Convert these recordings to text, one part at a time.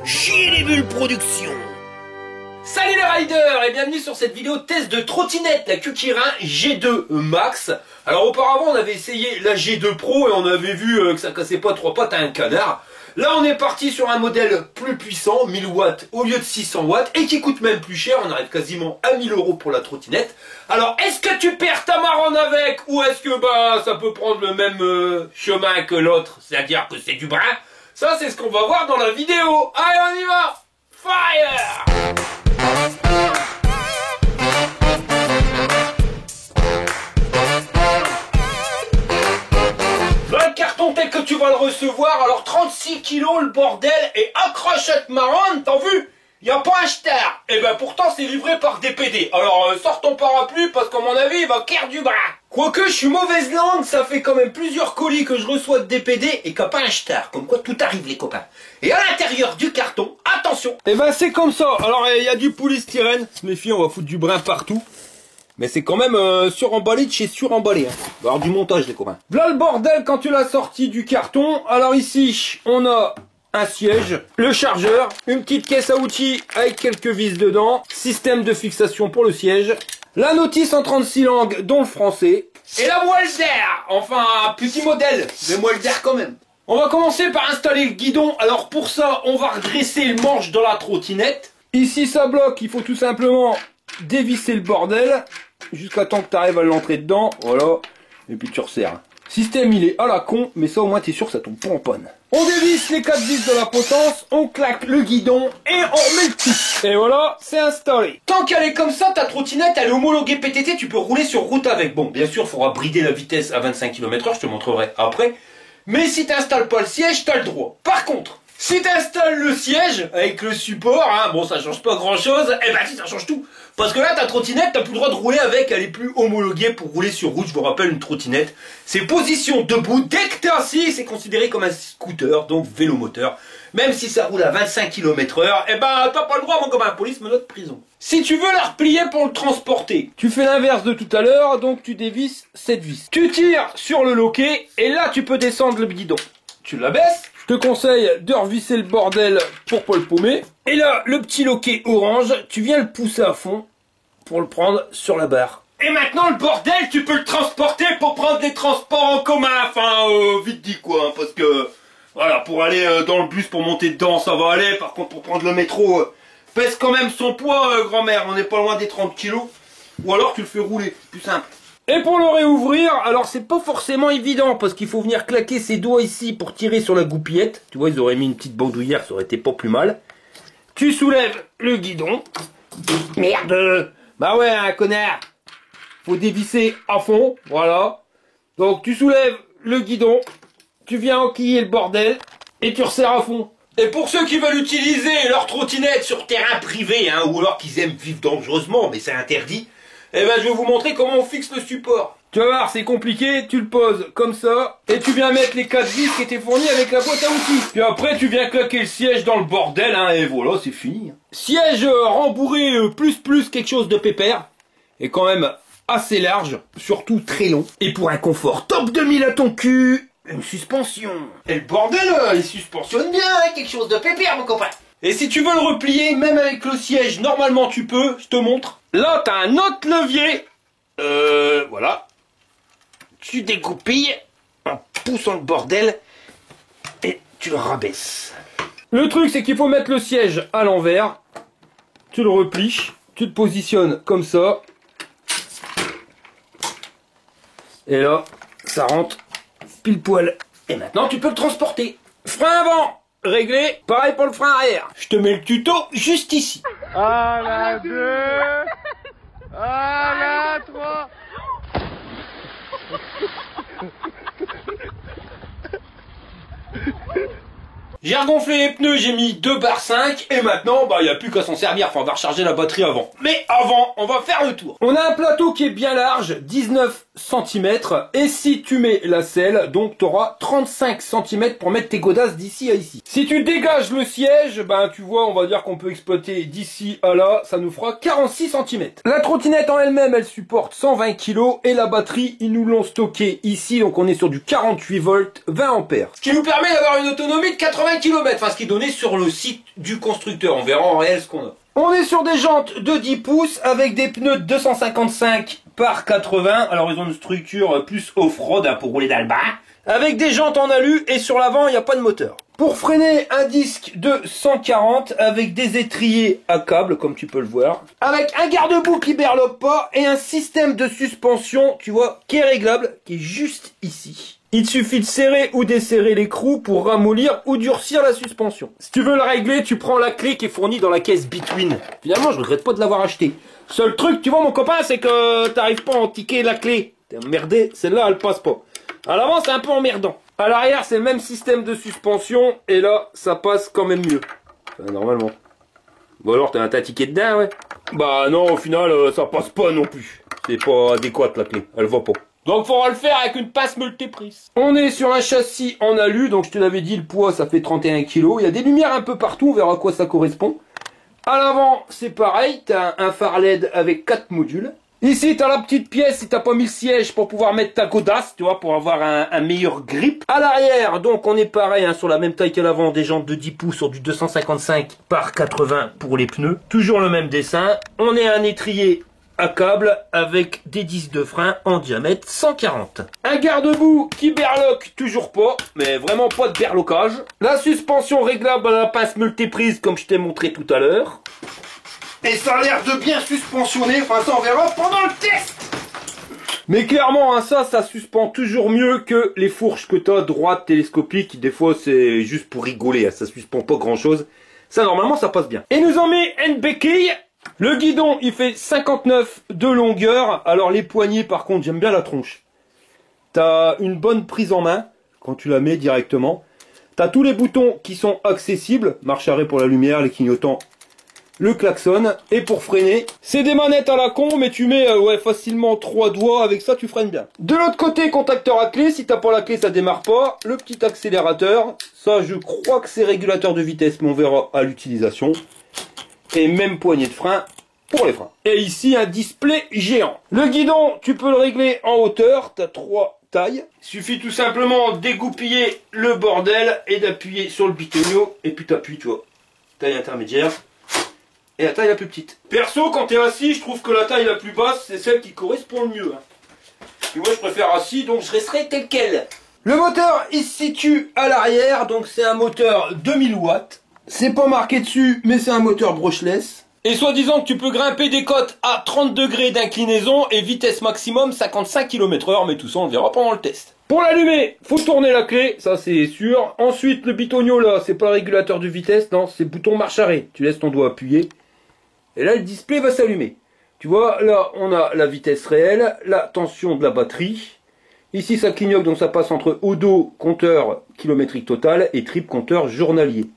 Chier les bulles production. Salut les riders et bienvenue sur cette vidéo test de trottinette, la Kukirin G2 Max. Alors auparavant on avait essayé la G2 Pro et on avait vu que ça cassait pas trois pattes à un canard. Là on est parti sur un modèle plus puissant, 1000 watts au lieu de 600 watts et qui coûte même plus cher, on arrive quasiment à 1000 € pour la trottinette. Alors est-ce que tu perds ta marronne avec ou est-ce que ça peut prendre le même chemin que l'autre, c'est-à-dire que c'est du brin? Ça c'est ce qu'on va voir dans la vidéo. Allez on y va. Fire! Le carton tel que tu vas le recevoir, alors 36 kilos le bordel et accrochette marronne, t'as vu? Y a pas un star. Et ben pourtant c'est livré par DPD. Alors sors ton parapluie parce qu'à mon avis il va caire du bras. Quoique je suis mauvaise langue, ça fait quand même plusieurs colis que je reçois de DPD et qu'il n'y a pas un star. Comme quoi tout arrive les copains. Et à l'intérieur du carton, attention. Et ben c'est comme ça. Alors il y a du polystyrène. Méfie, on va foutre du brin partout. Mais c'est quand même suremballé de chez suremballé. Hein. Il va y avoir du montage les copains. Voilà le bordel quand tu l'as sorti du carton. Alors ici on a un siège, le chargeur, une petite caisse à outils avec quelques vis dedans, système de fixation pour le siège, la notice en 36 langues dont le français, et la moelle d'air, enfin un petit modèle, mais moelle d'air quand même. On va commencer par installer le guidon. Alors pour ça, on va redresser le manche dans la trottinette. Ici ça bloque, il faut tout simplement dévisser le bordel jusqu'à temps que tu arrives à l'entrer dedans, voilà, et puis tu resserres. Système il est à la con, mais ça au moins t'es sûr que ça tombe pas en panne. On dévisse les 4 vis de la potence, on claque le guidon et on remet le tout. Et voilà, c'est installé. Tant qu'elle est comme ça, ta trottinette elle est homologuée PTT, tu peux rouler sur route avec. Bon, bien sûr, il faudra brider la vitesse à 25 km/h, je te montrerai après. Mais si t'installes pas le siège, t'as le droit. Par contre, si t'installes le siège avec le support, hein, bon ça change pas grand chose, et si ça change tout. Parce que là, ta trottinette, t'as plus le droit de rouler avec, elle est plus homologuée pour rouler sur route. Je vous rappelle, une trottinette, c'est position debout. Dès que t'es assis, c'est considéré comme un scooter, donc vélomoteur. Même si ça roule à 25 km/h, t'as pas le droit, mon copain, police, menottes, prison. Si tu veux la replier pour le transporter, tu fais l'inverse de tout à l'heure, donc tu dévisses cette vis. Tu tires sur le loquet, et là, tu peux descendre le guidon. Tu la baisses. Je te conseille de revisser le bordel pour pas le paumer. Et là, le petit loquet orange, tu viens le pousser à fond pour le prendre sur la barre. Et maintenant, le bordel, tu peux le transporter pour prendre des transports en commun. Enfin, vite dit quoi, hein, parce que, voilà, pour aller dans le bus, pour monter dedans, ça va aller. Par contre, pour prendre le métro, pèse quand même son poids, grand-mère. On n'est pas loin des 30 kilos. Ou alors, tu le fais rouler, plus simple. Et pour le réouvrir, alors c'est pas forcément évident parce qu'il faut venir claquer ses doigts ici pour tirer sur la goupillette. Tu vois, ils auraient mis une petite bandoulière, ça aurait été pas plus mal. Tu soulèves le guidon. Merde! Bah ouais, un connard! Faut dévisser à fond, voilà. Donc tu soulèves le guidon, tu viens enquiller le bordel et tu resserres à fond. Et pour ceux qui veulent utiliser leur trottinette sur terrain privé, hein, ou alors qu'ils aiment vivre dangereusement, mais c'est interdit, je vais vous montrer comment on fixe le support. Tu vas voir, c'est compliqué, tu le poses comme ça, et tu viens mettre les 4 vis qui étaient fournies avec la boîte à outils. Puis après, tu viens claquer le siège dans le bordel, hein, et voilà, c'est fini. Siège rembourré plus quelque chose de pépère, et quand même assez large, surtout très long. Et pour un confort top 2000 à ton cul, une suspension. Et le bordel, il suspensionne bien, hein, quelque chose de pépère, mon copain. Et si tu veux le replier, même avec le siège, normalement tu peux, je te montre. Là, t'as un autre levier. Voilà. Tu dégoupilles en poussant le bordel et tu le rabaisses. Le truc, c'est qu'il faut mettre le siège à l'envers. Tu le replies, tu te positionnes comme ça. Et là, ça rentre pile poil. Et maintenant, tu peux le transporter. Frein avant réglé, pareil pour le frein arrière. Je te mets le tuto juste ici. À la 2, à la 3. J'ai regonflé les pneus, j'ai mis 2 barres 5 et maintenant il n'y a plus qu'à s'en servir, enfin on va recharger la batterie avant. Mais avant, on va faire le tour. On a un plateau qui est bien large, 19 cm, et si tu mets la selle, donc tu auras 35 cm pour mettre tes godasses d'ici à ici. Si tu dégages le siège, tu vois, on va dire qu'on peut exploiter d'ici à là, ça nous fera 46 cm. La trottinette en elle-même, elle supporte 120 kg et la batterie, ils nous l'ont stocké ici, donc on est sur du 48 volts, 20 ampères. Ce qui nous permet d'avoir une autonomie de 80 80 km, enfin ce qui est donné sur le site du constructeur. On verra en réel ce qu'on a. On est sur des jantes de 10 pouces avec des pneus de 255 par 80. Alors ils ont une structure plus off-road pour rouler dans le bas. Avec des jantes en alu et sur l'avant il n'y a pas de moteur. Pour freiner, un disque de 140 avec des étriers à câble comme tu peux le voir. Avec un garde-boue qui berloque pas et un système de suspension, tu vois, qui est réglable, qui est juste ici. Il suffit de serrer ou desserrer l'écrou pour ramollir ou durcir la suspension. Si tu veux le régler, tu prends la clé qui est fournie dans la caisse Between. Finalement, je regrette pas de l'avoir acheté. Seul truc, tu vois mon copain, c'est que t'arrives pas à antiquer la clé. T'es emmerdé, celle-là elle passe pas. À l'avant, c'est un peu emmerdant. À l'arrière, c'est le même système de suspension et là, ça passe quand même mieux. Enfin, normalement. Ou alors t'as un ticket dedans, ouais. Bah non, au final, ça passe pas non plus. C'est pas adéquat la clé, elle va pas. Donc faudra le faire avec une pince multiprise. On est sur un châssis en alu, donc je te l'avais dit, le poids ça fait 31 kg. Il y a des lumières un peu partout, on verra à quoi ça correspond. À l'avant, c'est pareil, t'as un phare LED avec 4 modules. Ici, t'as la petite pièce, si t'as pas mis le siège pour pouvoir mettre ta godasse, tu vois, pour avoir un meilleur grip. À l'arrière, donc on est pareil, hein, sur la même taille qu'à l'avant, des jantes de 10 pouces sur du 255 par 80 pour les pneus. Toujours le même dessin. On est un étrier à câble avec des disques de frein en diamètre 140. Un garde-boue qui berloque toujours pas, mais vraiment pas de berlocage. La suspension réglable à la pince multiprise comme je t'ai montré tout à l'heure. Et ça a l'air de bien suspensionner, enfin ça on verra pendant le test. Mais clairement, hein, ça suspend toujours mieux que les fourches que t'as droite télescopique. Des fois c'est juste pour rigoler, hein, ça suspend pas grand chose. Ça normalement ça passe bien. Et nous en met une béquille. Le guidon il fait 59 de longueur. Alors les poignées par contre j'aime bien la tronche. T'as une bonne prise en main quand tu la mets directement. T'as tous les boutons qui sont accessibles. Marche arrêt pour la lumière, les clignotants, le klaxon. Et pour freiner, c'est des manettes à la con, mais tu mets ouais, facilement 3 doigts, avec ça tu freines bien. De l'autre côté, contacteur à clé, si t'as pas la clé ça démarre pas. Le petit accélérateur, ça je crois que c'est régulateur de vitesse, mais on verra à l'utilisation. Et même poignée de frein pour les freins. Et ici un display géant. Le guidon, tu peux le régler en hauteur, t'as 3 tailles. Il suffit tout simplement de dégoupiller le bordel et d'appuyer sur le bitonio, et puis t'appuies, tu vois, taille intermédiaire. Et la taille la plus petite. Perso, quand t'es assis, je trouve que la taille la plus basse, c'est celle qui correspond le mieux. Et moi, je préfère assis, donc je resterai tel quel. Le moteur, il se situe à l'arrière, donc c'est un moteur 2000 watts. C'est pas marqué dessus, mais c'est un moteur brushless. Et soi-disant que tu peux grimper des côtes à 30 degrés d'inclinaison et vitesse maximum 55 km/h, mais tout ça on le verra pendant le test. Pour l'allumer, faut tourner la clé, ça c'est sûr. Ensuite, le bitonio là, c'est pas le régulateur de vitesse, non, c'est bouton marche arrêt. Tu laisses ton doigt appuyé. Et là, le display va s'allumer. Tu vois, là, on a la vitesse réelle, la tension de la batterie. Ici, ça clignote, donc ça passe entre odo, compteur kilométrique total, et trip, compteur journalier.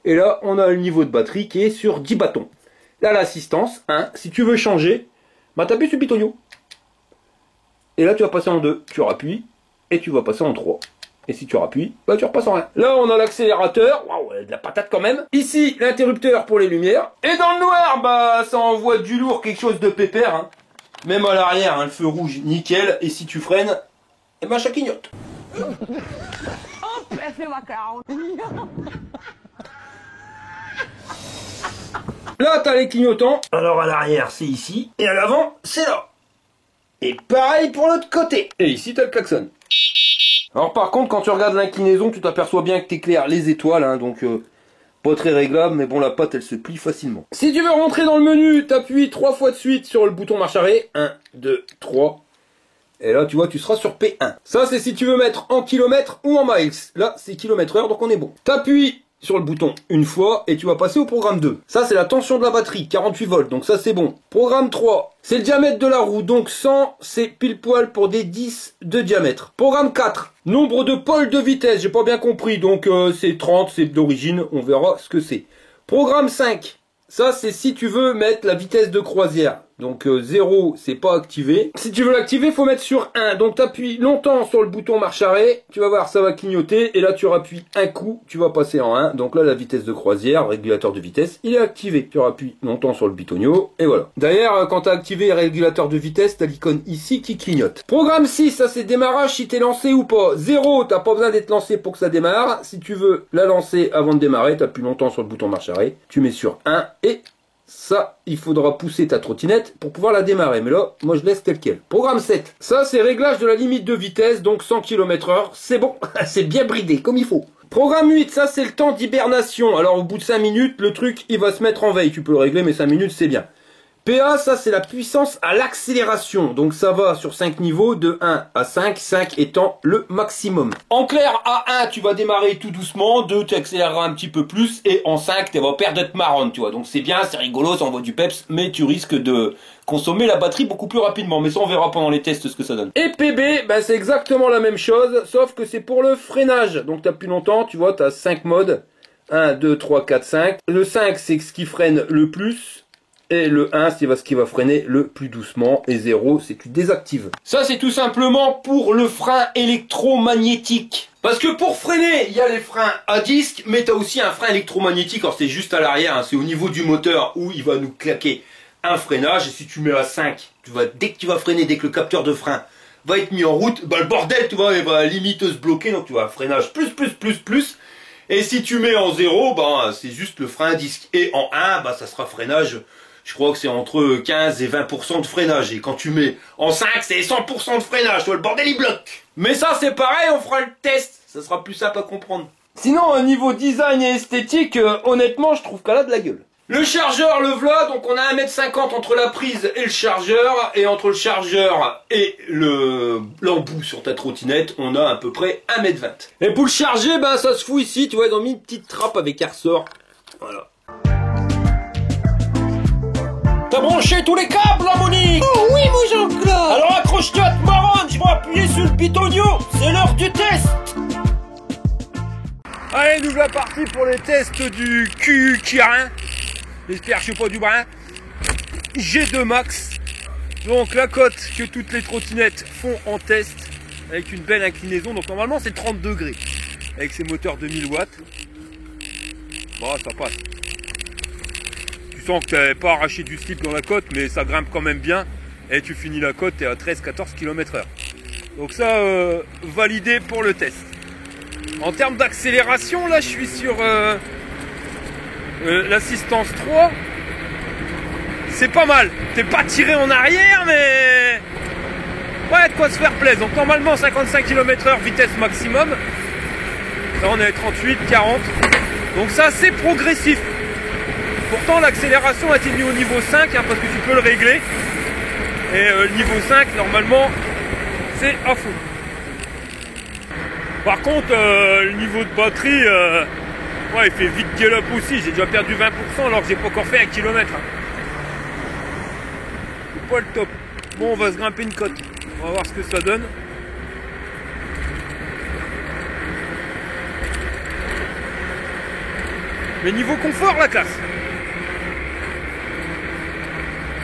Et là, on a le niveau de batterie qui est sur 10 bâtons. Là, l'assistance, hein, si tu veux changer, bah, t'appuies sur le bitonio. Et là, tu vas passer en 2. Tu rappuies, et tu vas passer en 3. Et si tu rappuies, bah tu repasses en 1. Là, on a l'accélérateur. Waouh, de la patate quand même. Ici, l'interrupteur pour les lumières. Et dans le noir, bah ça envoie du lourd, quelque chose de pépère. Hein. Même à l'arrière, hein, le feu rouge, nickel. Et si tu freines, eh ben ça clignote. Là, t'as les clignotants. Alors à l'arrière, c'est ici. Et à l'avant, c'est là. Et pareil pour l'autre côté. Et ici, t'as le klaxon. Alors par contre, quand tu regardes l'inclinaison, tu t'aperçois bien que t'éclaires les étoiles, hein, donc pas très réglable, mais bon, la patte, elle se plie facilement. Si tu veux rentrer dans le menu, t'appuies 3 fois de suite sur le bouton marche arrêt. 1, 2, 3. Et là, tu vois, tu seras sur P1. Ça, c'est si tu veux mettre en kilomètres ou en miles. Là, c'est kilomètres/heure, donc on est bon. T'appuies sur le bouton une fois et tu vas passer au programme 2. Ça, c'est la tension de la batterie, 48 volts, donc ça, c'est bon. Programme 3, c'est le diamètre de la roue, donc 100, c'est pile poil pour des 10 de diamètre. Programme 4, nombre de pôles de vitesse, j'ai pas bien compris, donc c'est 30, c'est d'origine, on verra ce que c'est. Programme 5, ça, c'est si tu veux mettre la vitesse de croisière. Donc 0, c'est pas activé. Si tu veux l'activer, faut mettre sur 1. Donc tu appuies longtemps sur le bouton marche arrêt. Tu vas voir, ça va clignoter. Et là, tu rappuies un coup, tu vas passer en 1. Donc là, la vitesse de croisière, le régulateur de vitesse, il est activé. Tu rappuies longtemps sur le bitonio. Et voilà. D'ailleurs, quand tu as activé le régulateur de vitesse, tu as l'icône ici qui clignote. Programme 6, ça c'est démarrage si t'es lancé ou pas. 0, t'as pas besoin d'être lancé pour que ça démarre. Si tu veux la lancer avant de démarrer, tu appuies longtemps sur le bouton marche arrêt. Tu mets sur 1 et... ça, il faudra pousser ta trottinette pour pouvoir la démarrer. Mais là, moi je laisse tel quel. Programme 7. Ça, c'est réglage de la limite de vitesse, donc 100 km/h. C'est bon, c'est bien bridé, comme il faut. Programme 8, ça c'est le temps d'hibernation. Alors au bout de 5 minutes, le truc, il va se mettre en veille. Tu peux le régler, mais 5 minutes, c'est bien. PA, ça c'est la puissance à l'accélération. Donc ça va sur 5 niveaux, de 1 à 5, 5 étant le maximum. En clair, à 1, tu vas démarrer tout doucement, 2, tu accéléreras un petit peu plus, et en 5, tu vas perdre de marronne, tu vois. Donc c'est bien, c'est rigolo, ça envoie du peps, mais tu risques de consommer la batterie beaucoup plus rapidement. Mais ça, on verra pendant les tests ce que ça donne. Et PB, ben, c'est exactement la même chose, sauf que c'est pour le freinage. Donc tu appuies longtemps, tu vois, tu as 5 modes. 1, 2, 3, 4, 5. Le 5, c'est ce qui freine le plus. Et le 1, c'est ce qui va freiner le plus doucement. Et 0, c'est tu désactives. Ça, c'est tout simplement pour le frein électromagnétique. Parce que pour freiner, il y a les freins à disque, mais tu as aussi un frein électromagnétique. Alors, c'est juste à l'arrière, hein, c'est au niveau du moteur où il va nous claquer un freinage. Et si tu mets à 5, dès que tu vas freiner, dès que le capteur de frein va être mis en route, bah, le bordel, tu vois, il va limite se bloquer. Donc, tu vas freinage plus. Et si tu mets en 0, bah, c'est juste le frein à disque. Et en 1, bah, ça sera freinage. Je crois que c'est entre 15 et 20% de freinage. Et quand tu mets en 5, c'est 100% de freinage. Toi, le bordel, il bloque. Mais ça, c'est pareil, on fera le test. Ça sera plus simple à comprendre. Sinon, au niveau design et esthétique, honnêtement, je trouve qu'elle a de la gueule. Le chargeur, le voilà. Donc, on a 1,50 m entre la prise et le chargeur. Et entre le chargeur et l'embout sur ta trottinette, on a à peu près 1,20 m. Et pour le charger, ben, ça se fout ici. Tu vois, ils ont mis une petite trappe avec un ressort. Voilà. T'as branché tous les câbles là, Monique? Oh oui, mon Jean-Claude. Alors accroche-toi à marronne, je vais appuyer sur le bitonio. C'est l'heure du test. Allez, nous voilà partis pour les tests du QU Kirin. J'espère que je suis pas du brin. G2 Max. Donc la cote que toutes les trottinettes font en test. Avec une belle inclinaison. Donc normalement c'est 30 degrés. Avec ses moteurs de 1000 watts. Bon, ça passe. Tu sens que tu n'avais pas arraché du slip dans la côte, mais ça grimpe quand même bien. Et tu finis la côte, tu es à 13-14 km/h. Donc ça, validé pour le test. En termes d'accélération, là, je suis sur l'assistance 3. C'est pas mal. T'es pas tiré en arrière, mais... ouais, de quoi se faire plaisir. Donc normalement, 55 km/h, vitesse maximum. Là, on est à 38, 40. Donc ça, c'est progressif. Pourtant, l'accélération a été mise au niveau 5, hein, parce que tu peux le régler. Et le niveau 5, normalement, c'est à fond. Par contre, le niveau de batterie, ouais, il fait vite gallop aussi. J'ai déjà perdu 20% alors que j'ai pas encore fait 1 km. Hein. C'est pas le top. Bon, on va se grimper une côte. On va voir ce que ça donne. Mais niveau confort, la classe.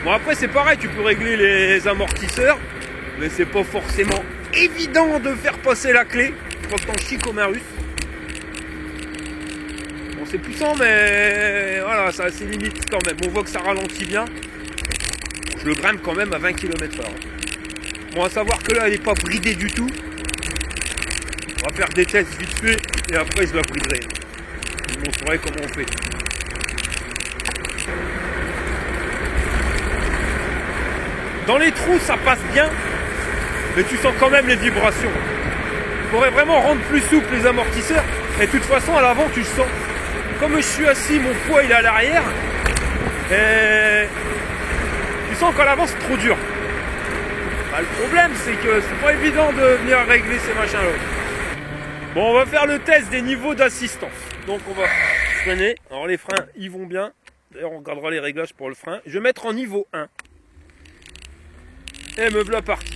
Bon, après c'est pareil, tu peux régler les amortisseurs, mais c'est pas forcément évident de faire passer la clé. Je crois que t'en chies comme un russe. Bon, c'est puissant, mais voilà, ça a ses limites quand même. On voit que ça ralentit bien. Je le grimpe quand même à 20 km/h. Bon, à savoir que là, elle n'est pas bridée du tout. On va faire des tests vite fait, et après je la briderai. Je vous montrerai comment on fait. Dans les trous, ça passe bien, mais tu sens quand même les vibrations. Il faudrait vraiment rendre plus souple les amortisseurs, et de toute façon, à l'avant, tu le sens. Comme je suis assis, mon poids, il est à l'arrière, et tu sens qu'à l'avant, c'est trop dur. Bah, le problème, c'est que c'est pas évident de venir régler ces machins-là. Bon, on va faire le test des niveaux d'assistance. Donc, on va freiner. Alors, les freins, ils vont bien. D'ailleurs, on regardera les réglages pour le frein. Je vais mettre en niveau 1. Et me voilà parti.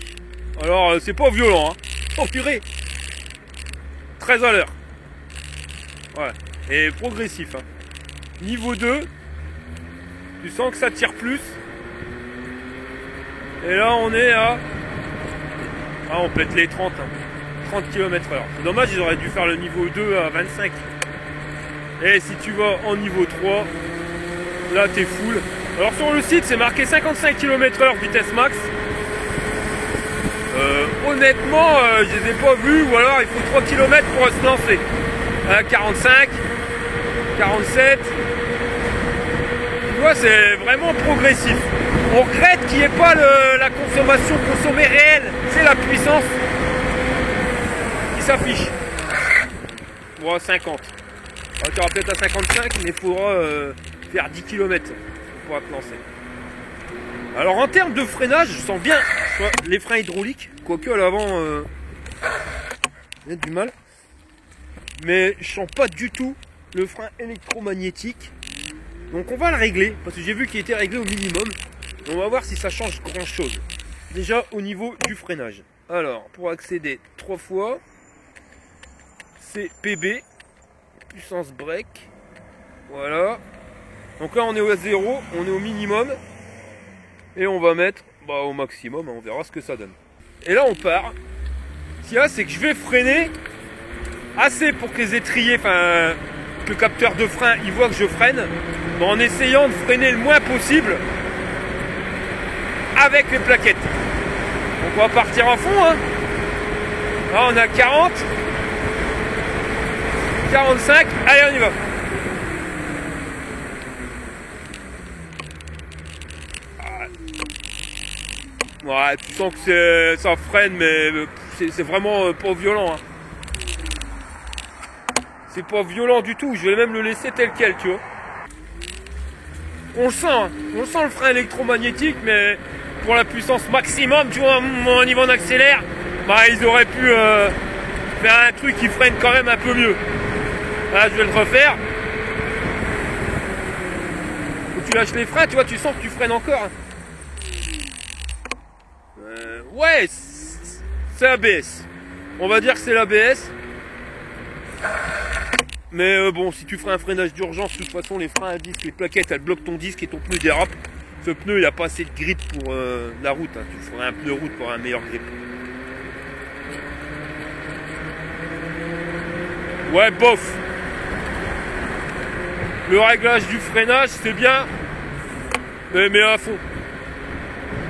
Alors, c'est pas violent, hein. Oh purée. 13 à l'heure. Voilà. Et progressif, hein. Niveau 2. Tu sens que ça tire plus. Et là on est à... Ah on pète les 30 hein. 30 km/h. C'est dommage, ils auraient dû faire le niveau 2 à 25. Et si tu vas en niveau 3, là t'es full. Alors sur le site c'est marqué 55 km/h vitesse max. Honnêtement je les ai pas vus, ou alors il faut 3 km pour se lancer. 45, 47. Tu vois, c'est vraiment progressif. On regrette qu'il n'y ait pas la consommation consommée réelle. C'est la puissance qui s'affiche. Bon, 50. Alors, tu auras peut-être à 55, mais il faudra faire 10 km pour pouvoir te lancer. Alors en termes de freinage, je sens bien les freins hydrauliques, quoique à l'avant, il y a du mal. Mais je sens pas du tout le frein électromagnétique. Donc on va le régler, parce que j'ai vu qu'il était réglé au minimum. Et on va voir si ça change grand chose. Déjà au niveau du freinage. Alors pour accéder 3 fois, c'est PB, puissance break. Voilà. Donc là on est au 0, on est au minimum. Et on va mettre au maximum, on verra ce que ça donne. Et là on part. Ce qu'il y a, c'est que je vais freiner assez pour que les étriers, enfin que le capteur de frein, il voit que je freine, mais en essayant de freiner le moins possible avec les plaquettes. Donc on va partir en fond, hein. Là on a 40, 45, allez on y va. Ouais, tu sens que ça freine, mais c'est vraiment pas violent. Hein. C'est pas violent du tout, je vais même le laisser tel quel, tu vois. On le sent, hein. On sent le frein électromagnétique, mais pour la puissance maximum, tu vois, au niveau on accélère, ils auraient pu faire un truc qui freine quand même un peu mieux. Là, je vais le refaire. Faut que tu lâches les freins, tu vois, tu sens que tu freines encore. Hein. Ouais, c'est ABS. On va dire que c'est l'ABS. Mais bon, si tu ferais un freinage d'urgence, de toute façon, les freins à disque, les plaquettes, elles bloquent ton disque et ton pneu dérape. Ce pneu, il n'a pas assez de grip pour la route. Hein. Tu ferais un pneu route pour un meilleur grip. Ouais, bof. Le réglage du freinage, c'est bien. Mais à fond.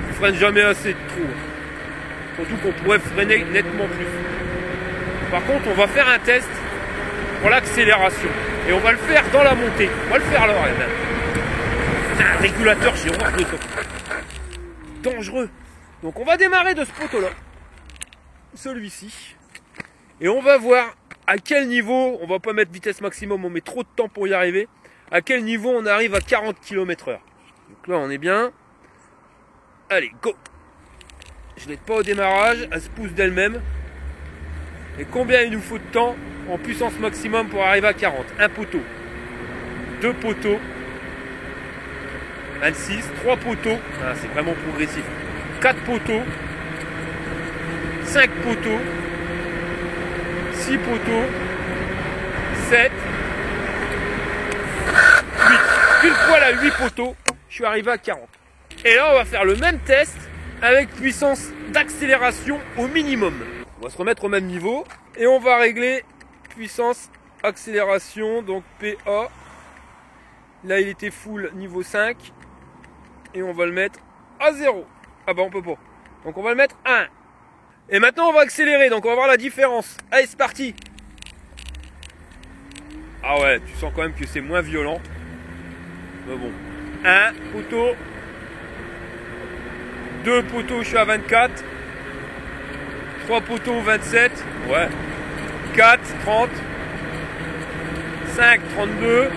Tu freines jamais assez de trop. Surtout qu'on pourrait freiner nettement plus. Par contre, on va faire un test pour l'accélération. Et on va le faire dans la montée. On va le faire là, même. C'est un régulateur, j'ai horreur de ça. Dangereux. Donc on va démarrer de ce poteau-là. Celui-ci. Et on va voir à quel niveau, on va pas mettre vitesse maximum, on met trop de temps pour y arriver. À quel niveau on arrive à 40 km/h. Donc là on est bien. Allez, go. Je n'aide pas au démarrage, elle se pousse d'elle-même. Et combien il nous faut de temps en puissance maximum pour arriver à 40? Un poteau, 2 poteaux, 26, 3 poteaux, c'est vraiment progressif, 4 poteaux, 5 poteaux, 6 poteaux, 7, 8, pile poil à 8 poteaux, je suis arrivé à 40. Et là on va faire le même test avec puissance d'accélération au minimum. On va se remettre au même niveau et on va régler puissance accélération, donc PA. Là il était full niveau 5 et on va le mettre à 0. Ah bah on peut pas. Donc on va le mettre à 1. Et maintenant on va accélérer, donc on va voir la différence. Allez c'est parti. Ah ouais, tu sens quand même que c'est moins violent. Mais bon. 1 poteau. 2 poteaux, je suis à 24. 3 poteaux, 27. Ouais. 4, 30. 5, 32.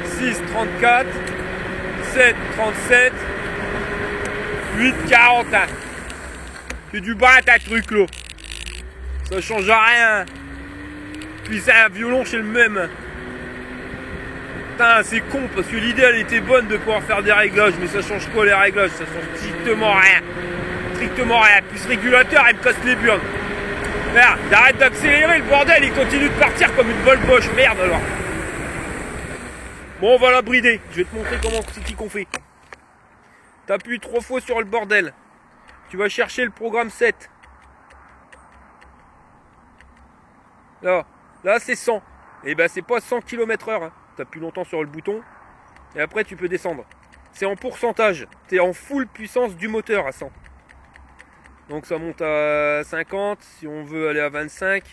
6, 34. 7, 37. 8, 41. C'est du bas ta truc là. Ça change rien. Puis c'est un violon chez le même. Putain, c'est con parce que l'idée elle était bonne de pouvoir faire des réglages, mais ça change quoi les réglages? Ça change strictement rien. Strictement rien. Puis ce régulateur il me casse les burnes. Merde, arrête d'accélérer, le bordel il continue de partir comme une bolle boche. Merde alors. Bon, on va la brider. Je vais te montrer comment c'est qu'on fait. T'appuies 3 fois sur le bordel. Tu vas chercher le programme 7. Là c'est 100. Et ben c'est pas 100 km/h. Hein. T'appuies longtemps sur le bouton. Et après tu peux descendre. C'est en pourcentage. T'es en full puissance du moteur à 100. Donc ça monte à 50. Si on veut aller à 25.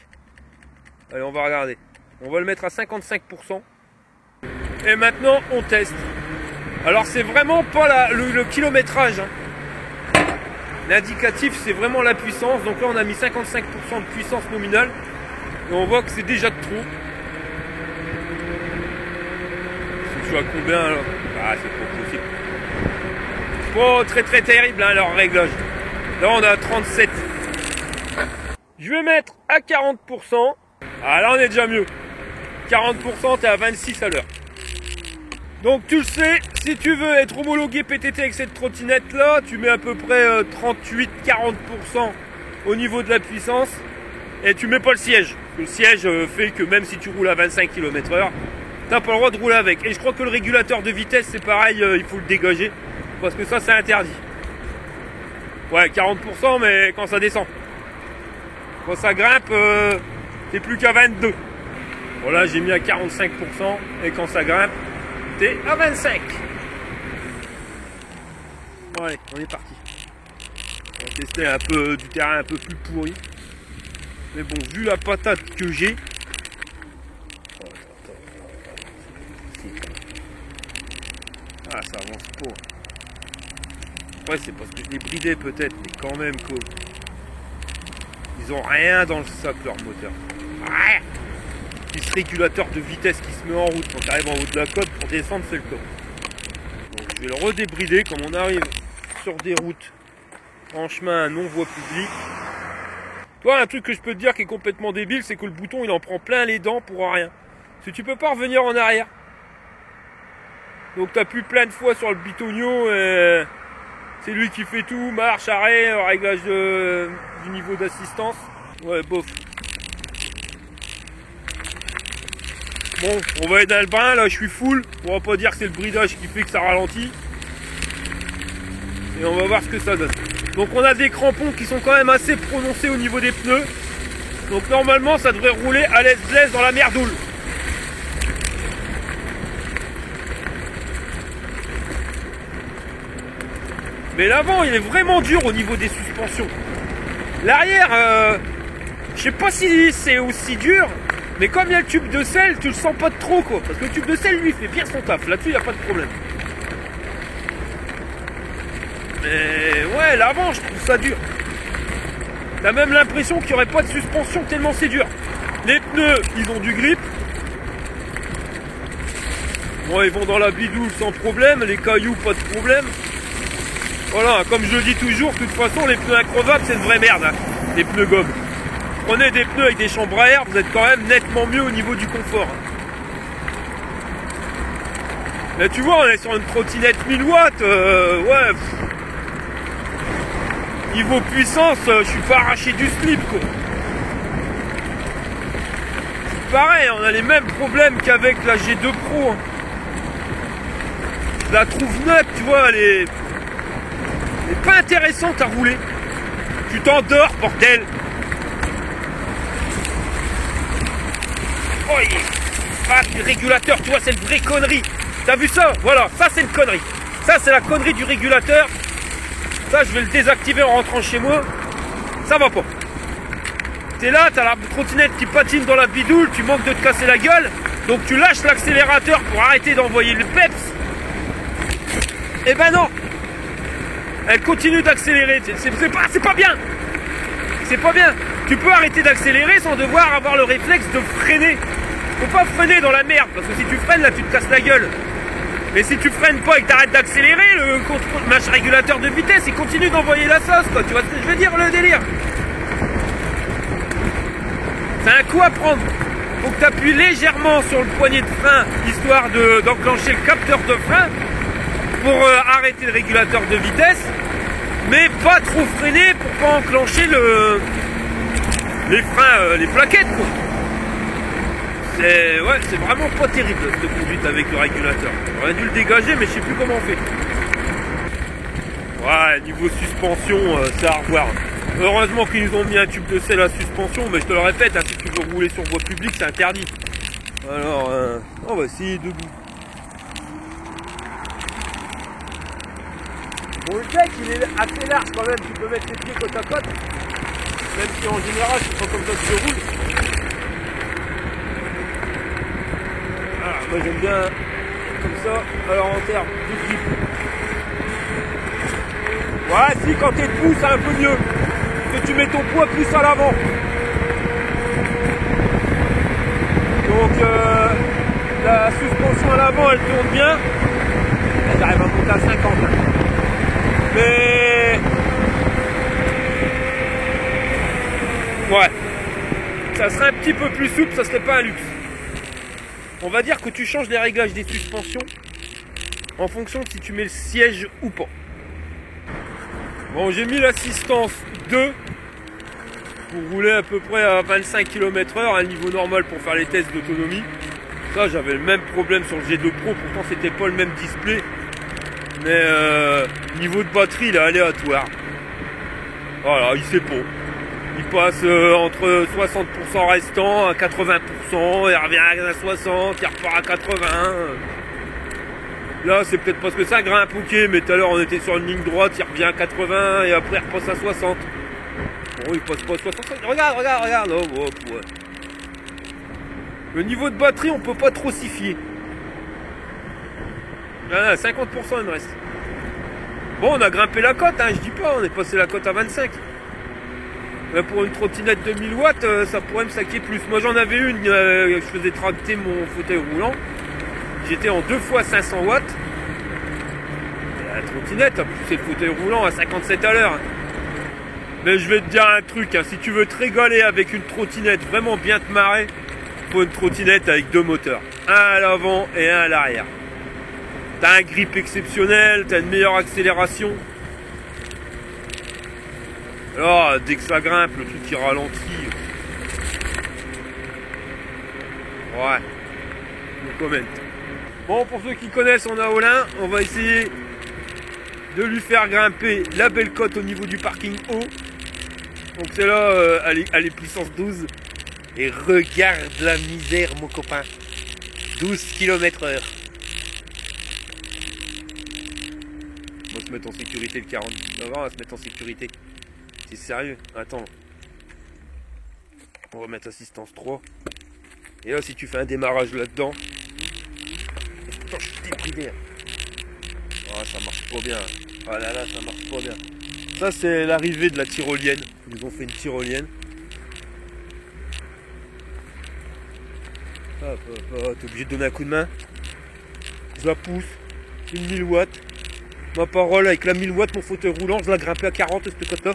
Allez, on va regarder. On va le mettre à 55%. Et maintenant on teste. Alors c'est vraiment pas le kilométrage. Hein. L'indicatif c'est vraiment la puissance. Donc là on a mis 55% de puissance nominale. Et on voit que c'est déjà de trop. Je suis à combien là? Ah c'est pas possible. Pas très terrible hein, leur réglage. Là on a 37. Je vais mettre à 40%. Ah là on est déjà mieux. 40% t'es à 26 à l'heure. Donc tu le sais, si tu veux être homologué PTT avec cette trottinette là, tu mets à peu près 38-40% au niveau de la puissance. Et tu mets pas le siège. Le siège fait que même si tu roules à 25 km/h, t'as pas le droit de rouler avec. Et je crois que le régulateur de vitesse c'est pareil, il faut le dégager. Parce que ça c'est interdit. Ouais 40% mais quand ça descend. Quand ça grimpe, t'es plus qu'à 22. Bon là j'ai mis à 45% et quand ça grimpe, t'es à 25. Bon allez, on est parti. On va tester un peu du terrain un peu plus pourri. Mais bon, vu la patate que j'ai. Ah ça avance pas. Ouais c'est parce que je l'ai bridé peut-être, mais quand même quoi. Ils ont rien dans le sac leur moteur. Rien. Puis ce régulateur de vitesse qui se met en route quand tu arrives en haut de la côte, pour descendre c'est le cas. Donc je vais le redébrider comme on arrive sur des routes en chemin non voie publique. Toi un truc que je peux te dire qui est complètement débile, c'est que le bouton il en prend plein les dents pour rien. Parce que tu peux pas revenir en arrière. Donc tu appuies plein de fois sur le bitonio et c'est lui qui fait tout, marche, arrêt, réglage du niveau d'assistance. Ouais bof. Bon, on va être dans le bain, là je suis full. On va pas dire que c'est le bridage qui fait que ça ralentit. Et on va voir ce que ça donne. Donc on a des crampons qui sont quand même assez prononcés au niveau des pneus. Donc normalement ça devrait rouler à l'aise dans la merdoule. Mais l'avant il est vraiment dur au niveau des suspensions. L'arrière, je sais pas si c'est aussi dur. Mais comme il y a le tube de sel, tu le sens pas de trop quoi. Parce que le tube de sel lui fait bien son taf. Là-dessus il n'y a pas de problème. Mais ouais, l'avant je trouve ça dur. T'as même l'impression qu'il n'y aurait pas de suspension tellement c'est dur. Les pneus ils ont du grip. Bon ils vont dans la bidoule sans problème. Les cailloux pas de problème. Voilà, comme je le dis toujours, de toute façon les pneus increvables c'est une vraie merde hein. Les pneus gommes. Prenez des pneus avec des chambres à air, vous êtes quand même nettement mieux au niveau du confort. Là tu vois, on est sur une trottinette 1000 watts, ouais. Niveau puissance, je suis pas arraché du slip quoi. C'est pareil, on a les mêmes problèmes qu'avec la G2 Pro. Hein. Je la trouve neutre, tu vois, elle est pas intéressante à rouler. Tu t'endors, bordel. Oh, ah, le régulateur, tu vois, c'est une vraie connerie. T'as vu ça? Voilà, ça c'est une connerie. Ça c'est la connerie du régulateur. Ça je vais le désactiver en rentrant chez moi. Ça va pas. T'es là, t'as la trottinette qui patine dans la bidoule, tu manques de te casser la gueule. Donc tu lâches l'accélérateur pour arrêter d'envoyer le peps. Eh ben non. Elle continue d'accélérer. C'est pas bien. C'est pas bien. Tu peux arrêter d'accélérer sans devoir avoir le réflexe de freiner. Faut pas freiner dans la merde, parce que si tu freines là tu te casses la gueule. Mais si tu freines pas et que t'arrêtes d'accélérer, le match régulateur de vitesse il continue d'envoyer la sauce quoi. Tu vois ce que je veux dire, le délire? C'est un coup à prendre. Faut que tu appuies légèrement sur le poignet de frein, histoire d'enclencher le capteur de frein pour arrêter le régulateur de vitesse, mais pas trop freiner pour pas enclencher les freins, les plaquettes quoi. C'est vraiment pas terrible cette conduite avec le régulateur. J'aurais dû le dégager mais je sais plus comment on fait. Ouais, niveau suspension, c'est à revoir. Heureusement qu'ils nous ont mis un tube de sel à suspension, mais je te le répète, hein, si tu veux rouler sur voie publique, c'est interdit. Alors, on va essayer debout. Bon, le deck, il est assez large quand même, tu peux mettre les pieds côte à côte. Même si en général, c'est pas comme ça que je roule. Voilà, moi j'aime bien comme ça. Alors en termes de grip. Ouais, si quand t'es debout, c'est un peu mieux. Parce que tu mets ton poids plus à l'avant. Donc la suspension à l'avant, elle tourne bien. J'arrive à monter à 50. Mais ouais, ça serait un petit peu plus souple, ça serait pas un luxe. On va dire que tu changes les réglages des suspensions en fonction de si tu mets le siège ou pas. Bon, j'ai mis l'assistance 2 pour rouler à peu près à 25 km/h à un niveau normal pour faire les tests d'autonomie. Ça, j'avais le même problème sur le G2 Pro, pourtant c'était pas le même display. Mais niveau de batterie, il est aléatoire. Voilà, il sait pas. Il passe entre 60% restant à 80%, il revient à 60, il repart à 80. Là, c'est peut-être parce que ça grimpe, ok, mais tout à l'heure on était sur une ligne droite, il revient à 80 et après il repasse à 60. Bon, il passe pas à 65. Regarde. Oh, ouais. Le niveau de batterie, on peut pas trop s'y fier. Ah, 50% il me reste. Bon, on a grimpé la cote, hein, je dis pas, on est passé la cote à 25. Mais pour une trottinette de 1000 watts, ça pourrait me saquer plus. Moi j'en avais une, je faisais tracter mon fauteuil roulant. J'étais en 2 fois 500 watts. Et la trottinette a poussé le fauteuil roulant à 57 à l'heure. Mais je vais te dire un truc, hein, si tu veux te régaler avec une trottinette, vraiment bien te marrer, faut une trottinette avec 2 moteurs. Un à l'avant et un à l'arrière. T'as un grip exceptionnel, t'as une meilleure accélération. Alors, dès que ça grimpe, le truc qui ralentit. Ouais. No comment. Bon, pour ceux qui connaissent en Aolin, on va essayer de lui faire grimper la belle côte au niveau du parking haut. Donc c'est là, elle est puissance 12. Et regarde la misère, mon copain. 12 km/h. On va se mettre en sécurité le 40. On va se mettre en sécurité. C'est sérieux? Attends. On va mettre assistance 3. Et là, si tu fais un démarrage là-dedans... Putain, je suis débridé. Ah, ça marche pas bien. Ah là là, ça marche pas bien. Ça, c'est l'arrivée de la tyrolienne. Ils nous ont fait une tyrolienne. T'es obligé de donner un coup de main. Je la pousse. Une 1000 watts. Ma parole, avec la 1000 watts, mon fauteuil roulant, je l'ai grimpé à 40, cette cote-là.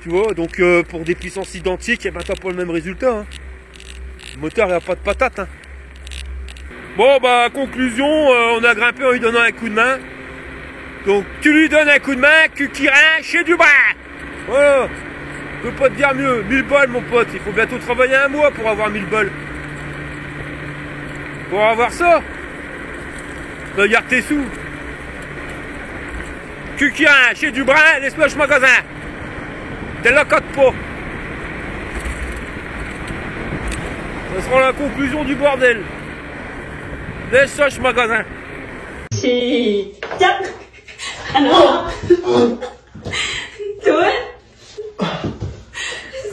Tu vois, donc pour des puissances identiques, eh ben, t'as pas le même résultat. Hein. Le moteur, il a pas de patate. Hein. Bon, bah, conclusion, on a grimpé en lui donnant un coup de main. Donc, tu lui donnes un coup de main, Cuquirin, chez du bras. Voilà. Je peux pas te dire mieux. 1000 balles, mon pote. Il faut bientôt travailler un mois pour avoir 1000 balles. Pour avoir ça. Regarde tes sous. Cuquirin, chez du bras, laisse-moi le magasin. T'es la cote pas. Ça sera la conclusion du bordel. Laisse-moi le magasin. Si. Alors. 2.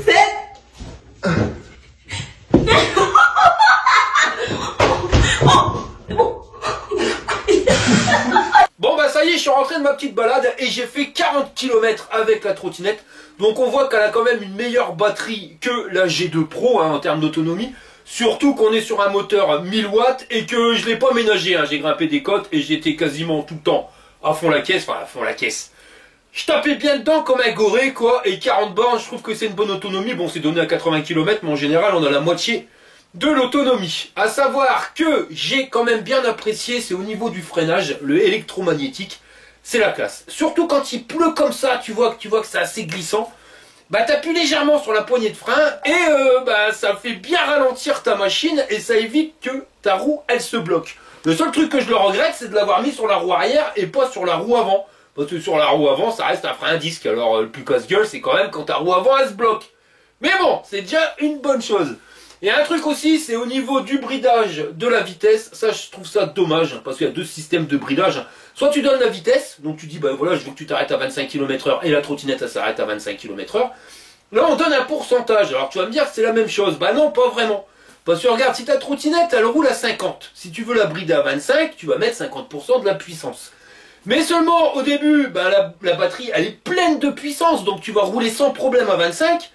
7. Bon bah ça y est, je suis rentré de ma petite balade et j'ai fait 40 km avec la trottinette. Donc on voit qu'elle a quand même une meilleure batterie que la G2 Pro hein, en termes d'autonomie. Surtout qu'on est sur un moteur 1000 watts et que je l'ai pas ménagé. Hein. J'ai grimpé des côtes et j'étais quasiment tout le temps à fond la caisse. Enfin à fond la caisse. Je tapais bien dedans comme un goré quoi. Et 40 bornes, je trouve que c'est une bonne autonomie. Bon c'est donné à 80 km mais en général on a la moitié de l'autonomie. À savoir que j'ai quand même bien apprécié, c'est au niveau du freinage, le électromagnétique, c'est la classe. Surtout quand il pleut comme ça, tu vois que c'est assez glissant. Bah t'appuies légèrement sur la poignée de frein et bah ça fait bien ralentir ta machine et ça évite que ta roue elle se bloque. Le seul truc que je le regrette c'est de l'avoir mis sur la roue arrière et pas sur la roue avant. Parce que sur la roue avant, ça reste un frein à disque. Alors le plus casse-gueule, c'est quand même quand ta roue avant, elle se bloque. Mais bon, c'est déjà une bonne chose. Et un truc aussi, c'est au niveau du bridage de la vitesse. Ça, je trouve ça dommage, parce qu'il y a deux systèmes de bridage. Soit tu donnes la vitesse, donc tu dis, bah voilà, je veux que tu t'arrêtes à 25 km/h, et la trottinette, elle s'arrête à 25 km/h. Là, on donne un pourcentage. Alors tu vas me dire que c'est la même chose. Bah non, pas vraiment. Parce que regarde, si ta trottinette, elle roule à 50. Si tu veux la brider à 25, tu vas mettre 50% de la puissance. Mais seulement au début, ben, la batterie elle est pleine de puissance, donc tu vas rouler sans problème à 25.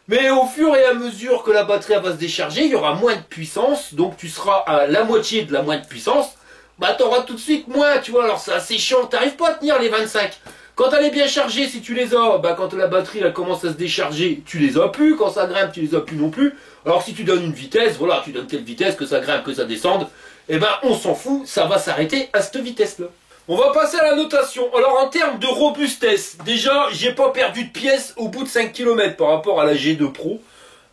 Mais au fur et à mesure que la batterie va se décharger, il y aura moins de puissance, donc tu seras à la moitié de la moins de puissance. Bah tu auras tout de suite moins, tu vois, alors c'est assez chiant, t'arrives pas à tenir les 25. Quand elle est bien chargée, si tu les as, bah quand la batterie elle commence à se décharger, tu les as plus, quand ça grimpe, tu les as plus non plus. Alors si tu donnes une vitesse, voilà, tu donnes quelle vitesse, que ça grimpe, que ça descende, et ben on s'en fout, ça va s'arrêter à cette vitesse-là. On va passer à la notation. Alors en termes de robustesse, déjà j'ai pas perdu de pièces au bout de 5 km par rapport à la G2 Pro.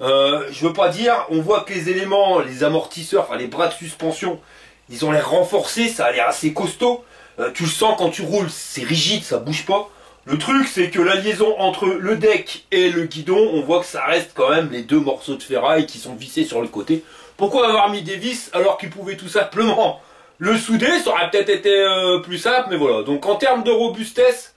Je veux pas dire, on voit que les éléments, les amortisseurs, enfin les bras de suspension, ils ont l'air renforcés, ça a l'air assez costaud. Tu le sens quand tu roules, c'est rigide, ça bouge pas. Le truc c'est que la liaison entre le deck et le guidon, on voit que ça reste quand même les deux morceaux de ferraille qui sont vissés sur le côté. Pourquoi avoir mis des vis alors qu'ils pouvaient tout simplement le souder? Ça aurait peut-être été plus simple, mais voilà. Donc en termes de robustesse,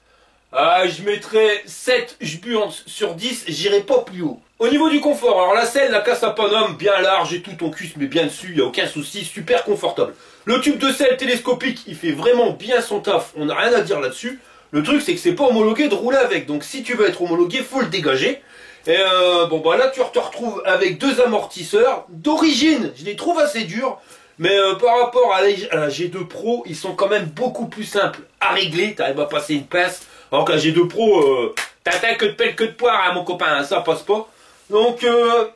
je mettrais 7 jbuans sur 10, j'irai pas plus haut. Au niveau du confort, alors la selle, la casse à Paname, bien large et tout, ton cul se met bien dessus, il n'y a aucun souci, super confortable. Le tube de selle télescopique, il fait vraiment bien son taf, on n'a rien à dire là-dessus. Le truc c'est que c'est pas homologué de rouler avec, donc si tu veux être homologué, faut le dégager. Et bon bah là tu te retrouves avec deux amortisseurs, d'origine, je les trouve assez durs. Mais par rapport à la G2 Pro, ils sont quand même beaucoup plus simples à régler. T'arrives à passer une pince. Alors que la G2 Pro, t'attaques que de pelle que de poire, hein, mon copain, hein, ça passe pas. Donc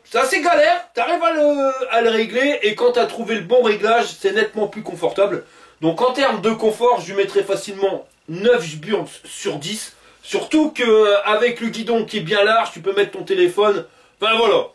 c'est assez galère, t'arrives à le régler. Et quand t'as trouvé le bon réglage, c'est nettement plus confortable. Donc en termes de confort, je lui mettrais facilement 9 jbuans sur 10. Surtout qu'avec le guidon qui est bien large, tu peux mettre ton téléphone. Enfin voilà.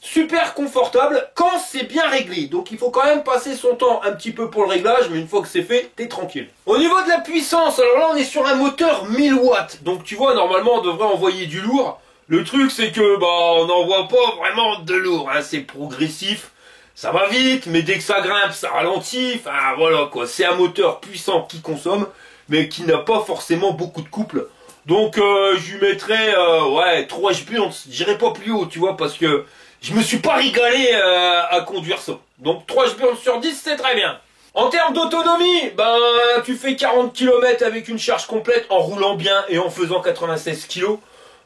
Super confortable quand c'est bien réglé. Donc il faut quand même passer son temps un petit peu pour le réglage, mais une fois que c'est fait, t'es tranquille. Au niveau de la puissance, alors là on est sur un moteur 1000 watts. Donc tu vois, normalement on devrait envoyer du lourd. Le truc c'est que bah on n'envoie pas vraiment de lourd, hein. C'est progressif. Ça va vite, mais dès que ça grimpe, ça ralentit. Enfin voilà quoi, c'est un moteur puissant qui consomme, mais qui n'a pas forcément beaucoup de couple. Donc je lui mettrais ouais 3 jbuans, j'irai pas plus haut, tu vois, parce que je me suis pas régalé à conduire ça. Donc 3 jbuans sur 10, c'est très bien. En termes d'autonomie, ben tu fais 40 km avec une charge complète en roulant bien et en faisant 96 kg.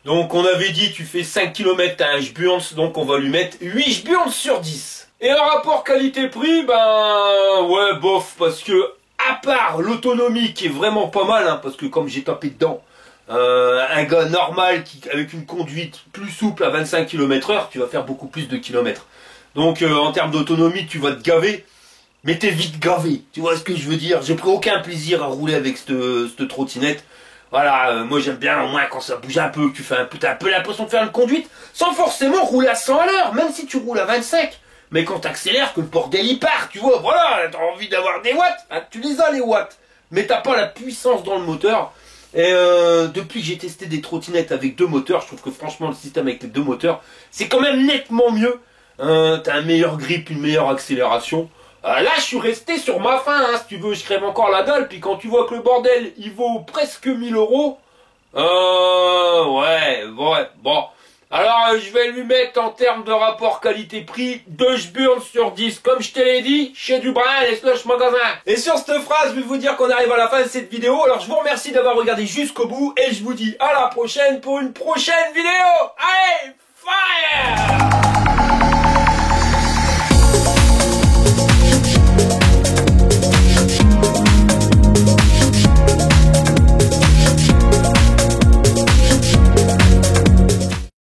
Donc on avait dit tu fais 5 km à 1 jbuans, donc on va lui mettre 8 jbuans sur 10. Et un rapport qualité-prix, ben ouais bof, parce que à part l'autonomie qui est vraiment pas mal, hein, parce que comme j'ai tapé dedans, un gars normal avec une conduite plus souple à 25 km/h, tu vas faire beaucoup plus de kilomètres. Donc en termes d'autonomie, tu vas te gaver, mais t'es vite gavé. Tu vois ce que je veux dire? J'ai pris aucun plaisir à rouler avec cette trottinette. Voilà, moi j'aime bien au moins quand ça bouge un peu, que tu fais t'as un peu l'impression de faire une conduite, sans forcément rouler à 100 à l'heure, même si tu roules à 25. Mais quand t'accélères, que le bordel y part, tu vois, voilà, t'as envie d'avoir des watts, hein, tu les as les watts, mais t'as pas la puissance dans le moteur. Et depuis que j'ai testé des trottinettes avec 2 moteurs, je trouve que franchement le système avec les 2 moteurs, c'est quand même nettement mieux. T'as un meilleur grip, une meilleure accélération. Là je suis resté sur ma faim, hein, si tu veux, je crève encore la dalle. Puis quand tu vois que le bordel il vaut presque 1000 €, ouais, bon. Alors je vais lui mettre en termes de rapport qualité-prix 2 jbuans sur 10. Comme je te l'ai dit, chez Dubrin, les slush magasins. Et sur cette phrase, je vais vous dire qu'on arrive à la fin de cette vidéo. Alors je vous remercie d'avoir regardé jusqu'au bout. Et je vous dis à la prochaine pour une prochaine vidéo. Allez, fire!